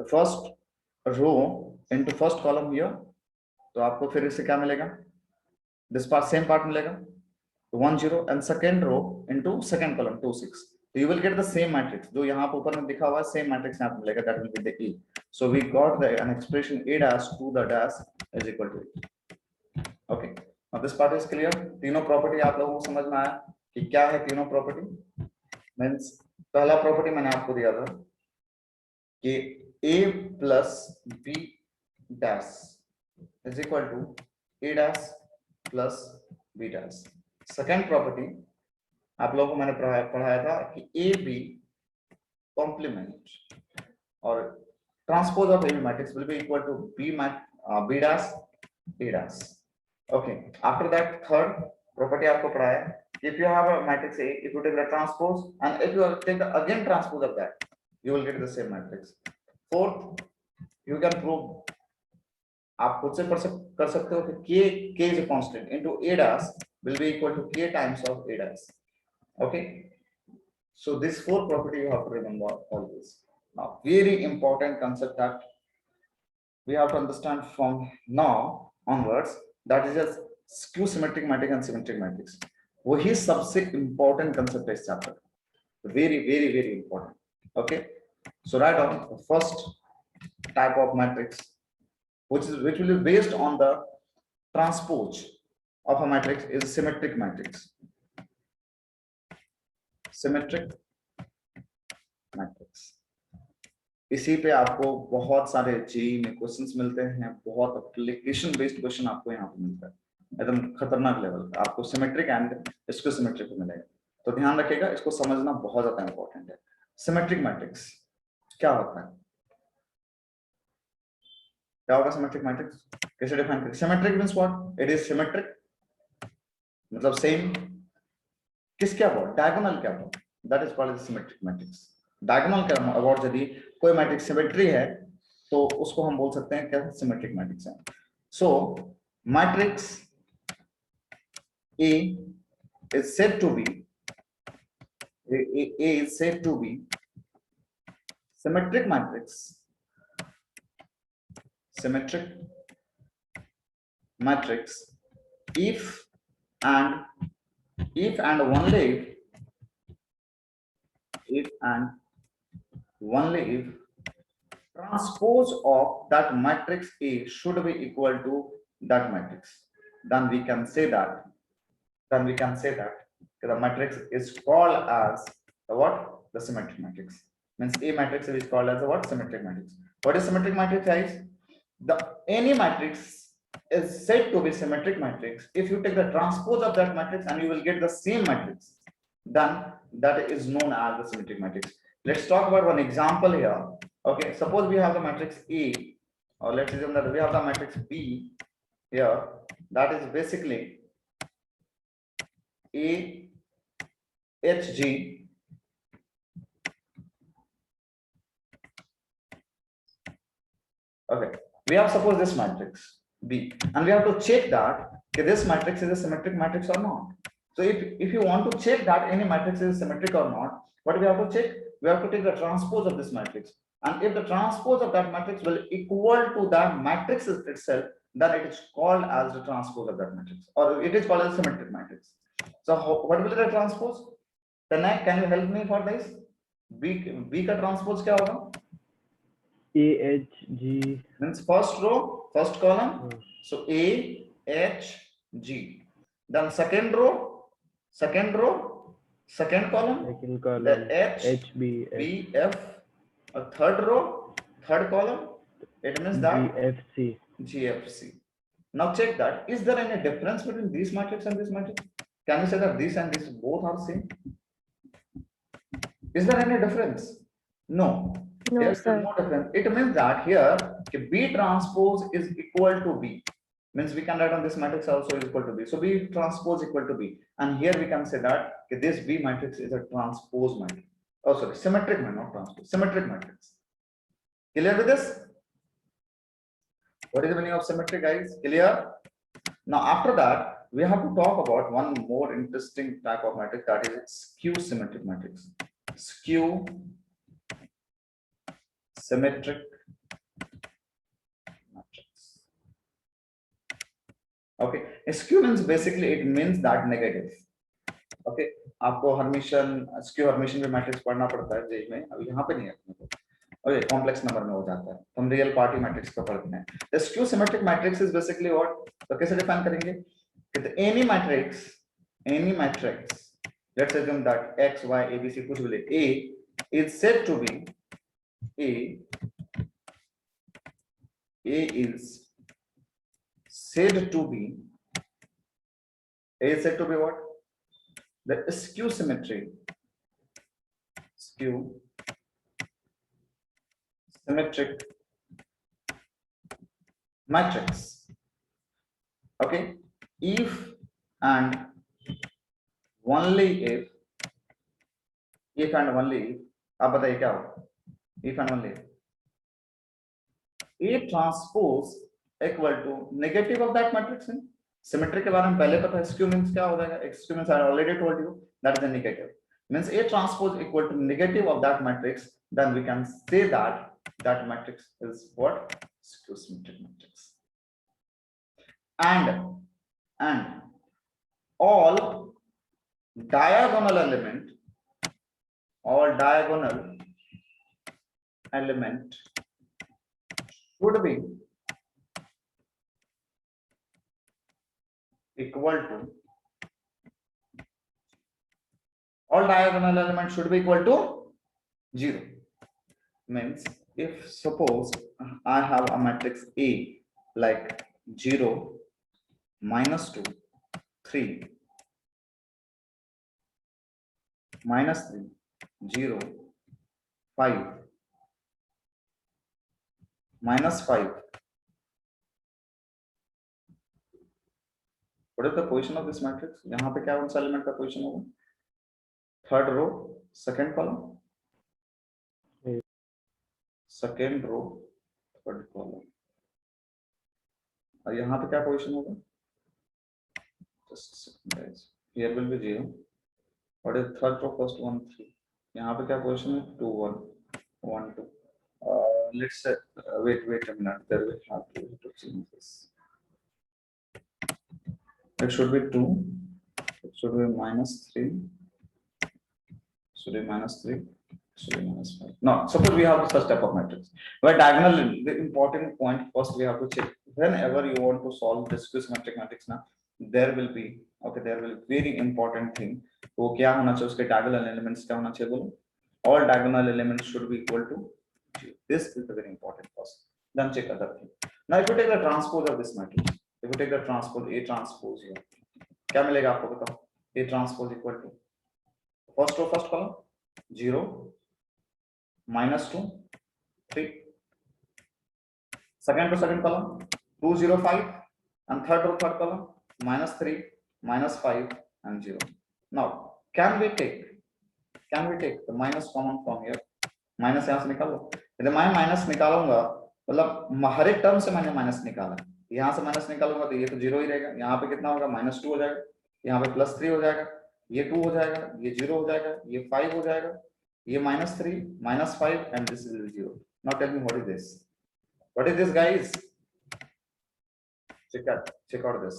the first row into first column here, तो आपको फिर इससे क्या मिलेगा, this part same part मिलेगा 1 0 and second row into second column 2 6, so you will get the same matrix जो यहाँ पर ऊपर में दिखा हुआ है, same matrix यहाँ पे मिलेगा, that will be the E. So we got the an expression A dash to the dash is equal to E. Okay, now this part is clear. तीनों प्रॉपर्टी आप लोगों को समझ में आया कि क्या है तीनों प्रॉपर्टी. मीन्स पहला प्रॉपर्टी मैंने आपको दिया था कि A plus B dash is equal to A dash plus B dash. Second property आप लोगों को मैंने पढ़ाया था कि ए बी कॉम्प्लीमेंट और transpose of A B matrix will be equal to B dash A dash. Okay, after that third property आपको पढ़ाया, if you have a matrix A, if you take the transpose and if you take the again transpose of that, you will get the same matrix. Fourth, you can prove, आप खुद से कर सकते हो कि k is a constant into A dash will be equal to k times of A dash. Okay, so this fourth property you have to remember always. Now very important concept that we have to understand from now onwards, that is just skew symmetric matrix and symmetric matrix. वही सबसे important concept है इस chapter, very important. Okay, so write down the first type of matrix which will be based on the transpose of a matrix is symmetric matrix. Symmetric matrix. इसी पे आपको बहुत सारे JEE में क्वेश्चंस मिलते हैं, बहुत एप्लीकेशन बेस्ड क्वेश्चन आपको यहाँ पे मिलता है एकदम खतरनाक लेवल का, आपको सिमेट्रिक एंड इसको सिमेट्रिक मिलेगा. तो ध्यान रखिएगा, इसको समझना बहुत ज्यादा इंपॉर्टेंट है. सिमेट्रिक मैट्रिक्स क्या होता है, क्या होगा सिमेट्रिक मैट्रिक्स, कैसे डिफाइन करें. Symmetric means what, it is symmetric मतलब सेम, किस क्या अबाउट, डायगोनल क्या about, that is called symmetric matrix. Diagonal के अबाउट यदि कोई मैट्रिक्स सिमेट्री है तो उसको हम बोल सकते हैं क्या, सिमेट्रिक मैट्रिक्स है. सो matrix A is said to be symmetric matrix. Symmetric matrix if and only if transpose of that matrix A should be equal to that matrix, then we can say that the matrix is called as the what, the symmetric matrix. Means A matrix is called as the what, symmetric matrix. What is symmetric matrix, guys? Any matrix is said to be symmetric matrix if you take the transpose of that matrix and you will get the same matrix, then that is known as the symmetric matrix. Let's talk about one example here. Okay, suppose we have the matrix A, or let's assume that we have the matrix B here, that is basically A H G okay, we have suppose this matrix B and we have to check that this matrix is a symmetric matrix or not. So if you want to check that any matrix is symmetric or not, what we have to check, we have to take the transpose of this matrix, and if the transpose of that matrix will equal to that matrix itself, then it is called as the transpose of that matrix, or it is called as symmetric matrix. So what will be the transpose? Tanay, can you help me for this? B का transpose क्या होगा? A H G means first row, first column. So A H G. Then second row, second column. second column The H B F. Third row, third column. It means that G F C. Now check that. Is there any difference between this matrix and this matrix? Can you say that this and this both are same? Is there any difference? No. No, there's sir. no difference. It means that here B transpose is equal to B. Means we can write on this matrix also is equal to B. So B transpose equal to B. And here we can say that this B matrix is a transpose matrix. Oh, sorry, symmetric matrix, not transpose. Symmetric matrix. Clear with this? What is the meaning of symmetric, guys? Clear? Now after that, we have to talk about one more interesting type of matrix, that is skew symmetric matrix. Skew symmetric Okay, skew means basically it means that negative. Okay, आपको Hermitian skew Hermitian में matrix पढ़ना पड़ता है JEE में, अब यहाँ पे नहीं है अपने को। ओके, कॉम्प्लेक्स नंबर में हो जाता है, तो हम रियल पार्टी मैट्रिक्स को पढ़ते हैं। The skew symmetric matrix is basically what, तो कैसे डिफाइन करेंगे कि any matrix let's assume that x y a b c कुछ भी ले, a is said to be a is said to be what, the skew symmetric matrix. Okay, if and only if आप बताइए क्या हो, if and only if A transpose equal to negative of that matrix in symmetry के बारे में पहले पता है, skew means क्या हो जाएगा, skew means I already told you that is a negative, means A transpose equal to negative of that matrix, then we can say that that matrix is what, skew symmetric matrix. And all diagonal element would be equal to, all diagonal elements should be equal to 0. Means if suppose I have a matrix A like 0, -2, 3, -3, 0, 5, -5. What is the position of this matrix? यहाँ पे क्या कौन सा element का position होगा, third row second column, second row third column, और यहाँ पे क्या पोजीशन होगा, just guys, here will be 0. What is third row, first 1 3, यहाँ पे क्या पोजीशन है, 2 1 1 2. Let's say wait a minute, there we have to change this. It should be 2, it should be -3, should be -3, should be -5. Now suppose we have the first type of matrix where diagonal, the important point first we have to check whenever you want to solve this skew symmetric matrix ना, there will be very important thing, वो क्या होना चाहिए, उसके diagonal elements क्या होना चाहिए, बोलो, all diagonal elements should be equal to 0. This is the very important first, then check other thing. Now if you take the transpose of this matrix, if you take the transpose A transpose here, क्या मिलेगा आपको बताओ, A transpose equal to first row first column 0, -2, 3, second row second column 2 0 5, and third row third column -3, -5 and 0. Now can we take the minus common from here, minus यहाँ से निकालो, यदि मैं minus निकालूंगा मतलब हर एक टर्म से मैंने माइनस निकाला, यहाँ से माइनस निकालूंगा तो ये तो 0 ही रहेगा, यहाँ पे कितना होगा, -2 हो जाएगा, यहाँ पे +3 हो जाएगा, ये 2 हो जाएगा, ये 0 हो जाएगा, ये 5 हो जाएगा, ये -3 -5 and this is 0. Now tell me what is this guys, check out this.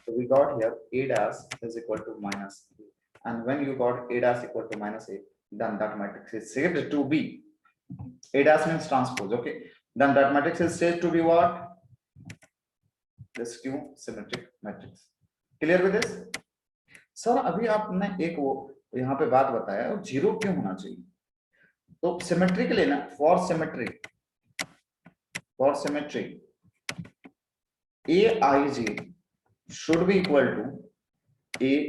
So we got here A dash is equal to -8, and when you got A dash equal to -8, then that matrix is said to be, A dash means transpose, okay, then that matrix is said to be what, the skew symmetric matrix. Clear with this? Sir अभी आपने एक वो यहाँ पे बात बताया, 0 क्यों होना चाहिए, तो सिमेट्री के लिए ना, for symmetry Aij should be equal to Aj.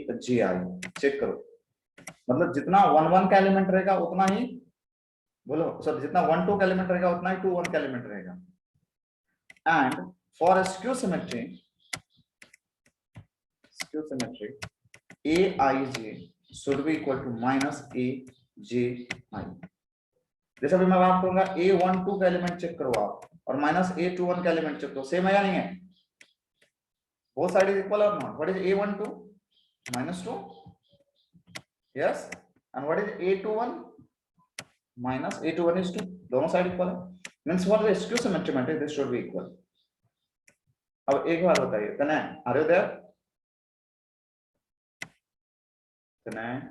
Check करो, मतलब जितना 1 1 का एलिमेंट रहेगा उतना ही, बोलो सर, जितना 1 2 का एलिमेंट रहेगा उतना ही 2 1 का एलिमेंट रहेगा. And for skew symmetry Aij should be equal to -Aj. जैसे अभी मैं बात करूंगा A12 का एलिमेंट चेक करो आप, और -A21 का एलिमेंट चेक करो, सेम है या नहीं है, both side is equal or not? What is A12? -2. Yes. And what is A21? -A21 is 2. दोनों साइड इक्वल है, means for the skew symmetry matrix this should be equal. अब एक बार बताइए, तनय are you there? Tanay,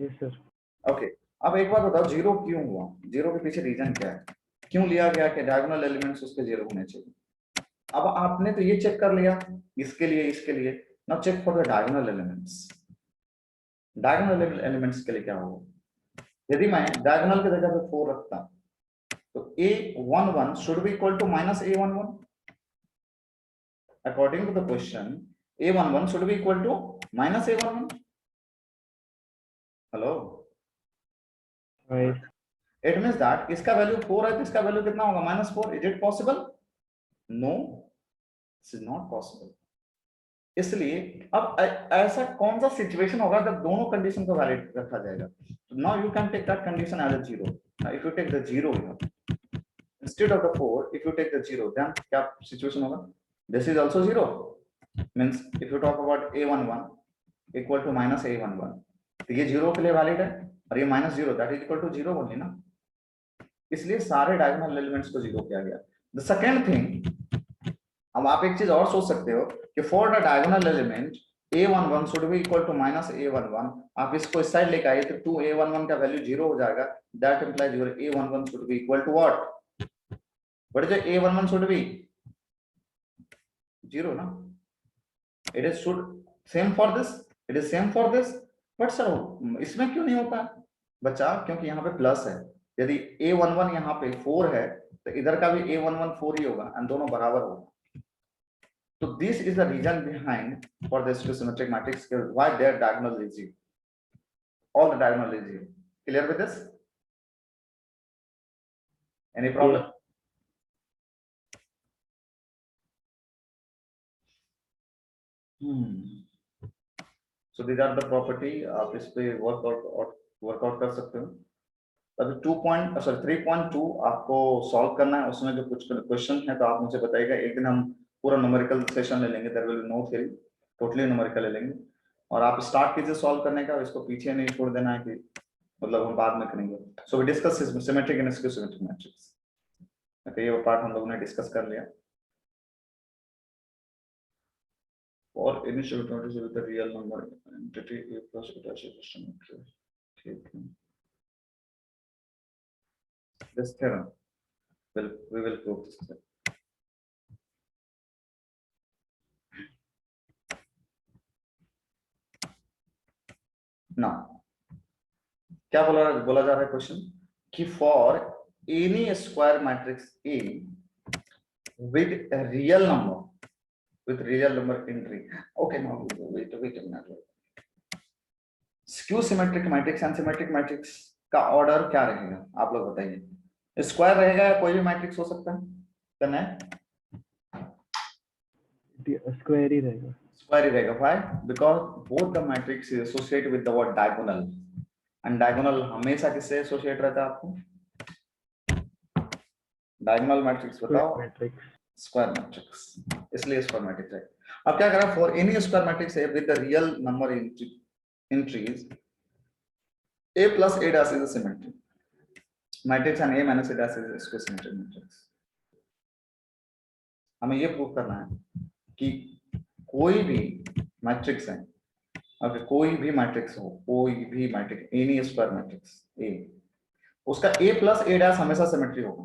yes sir. Okay. अब एक बात बताओ, zero क्यों हुआ? जीरो के पीछे रीजन क्या है? क्यों लिया गया कि डायगोनल एलिमेंट्स उसके जीरो होने चाहिए? अब आपने तो ये चेक कर लिया इसके लिए, now check for the diagonal elements. Diagonal elements के लिए क्या होगा? यदि मैं डायगोनल की जगह पे 4 रखता तो a11 should be equal to minus a11. According to the question, a11 should be equal to minus a11. Hello? Right. It means that इसका वैल्यू 4 है तो इसका वैल्यू कितना होगा? -4. Is it possible? No, this is not possible. इसलिए अब ऐसा कौन सा सिचुएशन होगा जब दोनों कंडीशन को वैलिड रखा जाएगा? Now you can take that condition as a 0. Now if you take the 0 instead of the 4, if you take the 0, then क्या सिचुएशन होगा? This is also 0. Means if you talk about a11 equal to minus a11, तो ये 0 के लिए valid है और ये -0 that is equal to 0 only ना, इसलिए सारे डायगोनल एलिमेंट्स को 0 किया गया। द सेकंड थिंग, अब आप एक चीज और सोच सकते हो कि for the diagonal element a11 should be equal to minus a11, आप इसको इस साइड लेके आइए तो 2a11 का वैल्यू 0 हो जाएगा। That implies your a11 should be equal to what? What is the a11 should be? 0 ना? It is should same for this, it is same for this, but sir इसमें क्यों नहीं होता बच्चा? क्योंकि यहाँ पे प्लस है। यदि a11 यहाँ पे 4 है तो इधर का भी a11 4 ही होगा एंड दोनों बराबर होगा। So this is the reason behind for the symmetric matrix why their diagonal is 0. All the diagonal is 0. Clear with this? Any problem? So these are the property, आप इस पे वर्कआउट कर सकते हो। अभी 3.2 आपको सॉल्व करना है, उसमें जो कुछ क्वेश्चन है तो आप मुझे बताइएगा। एक दिन हम पूरा न्यूमेरिकल सेशन ले लेंगे, there will be no theory, totally numerical ले लेंगे और आप स्टार्ट कीजिए सॉल्व करने का, इसको पीछे नहीं छोड़ देना है कि मतलब हम बाद में करेंगे। So we discuss symmetric and skew symmetric matrix. Okay, ये पार्ट हम लोगों ने डिस्कस कर लिया। और initial notice with the real number entity a plus beta system। ठीक है, this theorem we will prove this theorem. Now क्या बोला जा रहा है क्वेश्चन कि for any square matrix A with real number entry. Okay, now wait a minute. Skew symmetric matrix and symmetric matrix का order क्या रहेगा आप लोग बताइए? स्क्वायर रहेगा या कोई भी मैट्रिक्स हो सकता है? करना है स्क्वायर ही रहेगा। स्क्वायर ही रहेगा। Why? Because both the matrix is associated with the word diagonal and diagonal हमेशा किससे एसोसिएट रहता है आपको? डायगोनल मैट्रिक्स बताओ। स्क्वायर मैट्रिक्स, इसलिए स्क्वायर मैट्रिक्स है। अब क्या करें? फॉर एनी स्क्वायर मैट्रिक्स है with the real number entries, A plus A dash is a symmetric matrix and A minus A dash is a square symmetric matrix. हमें ये prove करना है कि कोई भी मैट्रिक्स है, अगर कोई भी मैट्रिक्स हो, कोई भी matrix, any square matrix A, उसका A plus A dash हमेशा सिमेट्री होगा।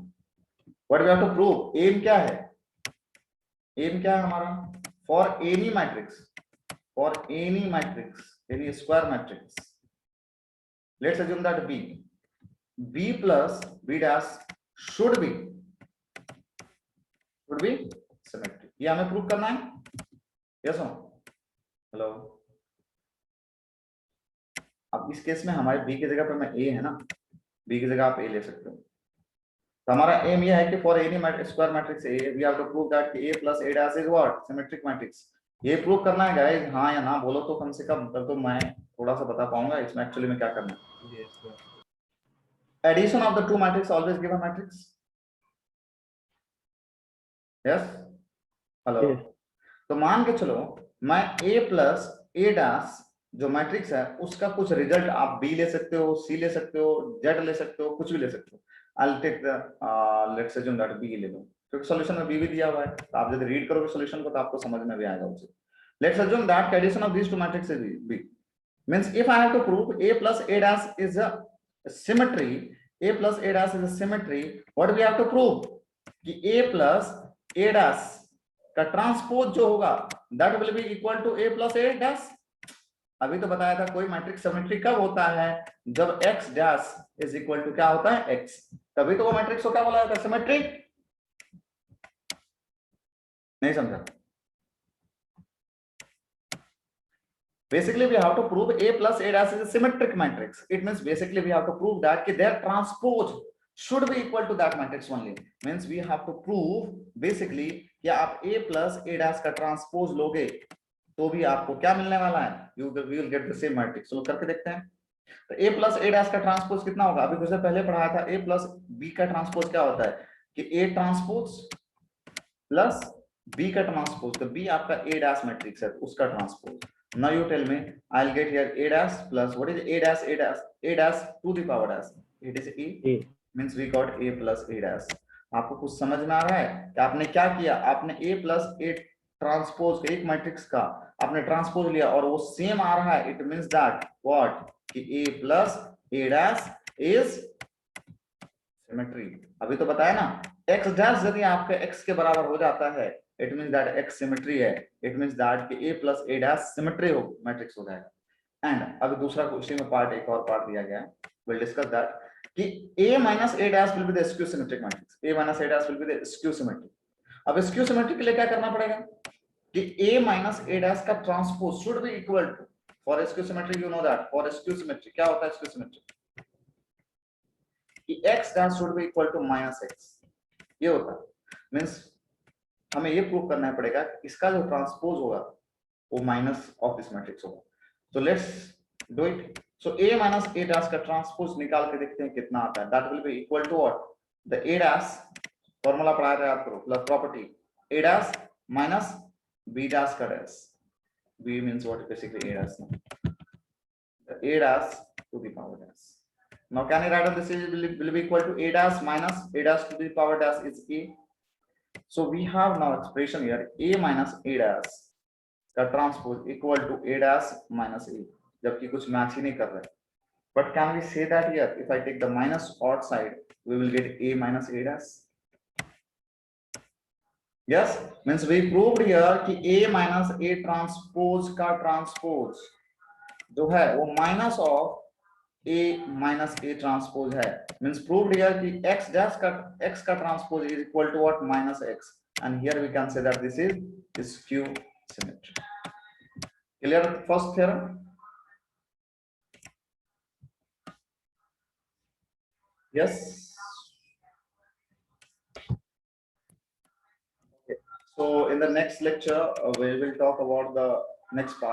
What we have to prove? M क्या है? एम क्या है हमारा? For any matrix, for any square matrix, let's assume that B plus B dash should be symmetric. ये हमें प्रूव करना है। Yes no? हेलो, अब इस केस में हमारे B की जगह पे मैं A है ना, B की जगह आप A ले सकते हो। तो हमारा एम ये है कि for any square matrix A we have to prove that A plus A dash is what? Symmetric matrix. ये प्रूव करना है गाइस, हाँ या ना बोलो तो कम से कम, तब तो मैं थोड़ा सा बता पाऊंगा इसमें एक्चुअली में क्या करना है। Addition of the two matrix always give a matrix. Yes? Hello, तो मान के चलो मैं A plus A dash जो मैट्रिक्स है उसका कुछ रिजल्ट आप B ले सकते हो, C ले सकते हो, Z ले सकते हो, कुछ भी ले सकते हो। I'll take the let's assume that b ले लो, क्योंकि सॉल्यूशन में b भी दिया हुआ है, तो आप जब रीड करोगे सॉल्यूशन को तो आपको समझ में भी आएगा उसे. Let's assume that addition of these two matrices is b. Means if I have to prove a plus a dash is a symmetry, a plus a dash is a symmetry, what we have to prove कि a plus a dash का transpose जो होगा that will be equal to a plus a dash. अभी तो बताया था कोई matrix symmetry कब होता है, जब x dash is equal to क्या होता है x, तभी तो वो मैट्रिक्स को क्या बोला जाता है, सिमेट्री. नहीं समझा? Basically we have to prove a plus a dash is a symmetric matrix. It means basically we have to prove that their transpose should be equal to that matrix only. Means we have to prove basically कि आप a plus a dash का transpose लोगे तो भी आपको क्या मिलने वाला है, you will get the same matrix. चलो करके देखते हैं. तो a plus a dash का ट्रांसपोज कितना होगा, अभी कुछ देर पहले पढ़ाया था a plus b का ट्रांसपोज क्या होता है कि a ट्रांसपोज प्लस b का ट्रांसपोज, तो b आपका a dash मैट्रिक्स है उसका transpose. Now you tell me, I'll get here a dash plus what is a dash, a dash to the power dash, it is a, means we got a plus a dash. आपको कुछ समझ में आ रहा है कि आपने क्या किया, आपने a plus a ट्रांसपोज एक मैट्रिक्स का आपने ट्रांसपोज लिया और वो सेम आ रहा है, it means that what कि a plus a dash is symmetry. अभी तो बताया ना, x dash यदि आपके x के बराबर हो जाता है it means that x symmetry है, it means that कि a plus a dash symmetry हो मैट्रिक्स हो जाएगा. एंड अभी दूसरा क्वेश्चन में पार्ट एक और पार्ट दिया गया है, we'll discuss that कि a minus a dash will be the skew symmetric matrix, a minus a dash will be the skew symmetric. अब skew symmetric के लिए क्या करना पड़ेगा कि a minus a dash का transpose should be equal to, for skew symmetric you know that, for skew symmetric क्या होता है skew symmetric कि x dash should be equal to minus x, ये होता है. मींस हमें ये प्रूव करना पड़ेगा इसका जो ट्रांसपोज होगा वो माइनस ऑफ दिस मैट्रिक्स होगा. तो let's do it. So a minus a dash का ट्रांसपोज निकाल के देखते हैं कितना आता है. That will be equal to what, the a dash formula पढ़ाया था आपको, plus property a dash minus b dash का dash, b means what basically a dash, the a dash to the power dash. Now can I write down this will be equal to a dash minus a dash to the power dash is a. So we have now expression here a minus a dash का transpose equal to a dash minus a, जबकि कुछ match ही नहीं कर रहा है. But can we say that here if I take the minus odd side we will get a minus a dash? Yes, means we proved here कि a minus a transpose का transpose जो है वो minus of a minus a transpose है. Means proved here कि x डैश का x का transpose is equal to what minus x, and here we can say that this is skew symmetry. Clear first theorem? Yes. So in the next lecture we will talk about the next part.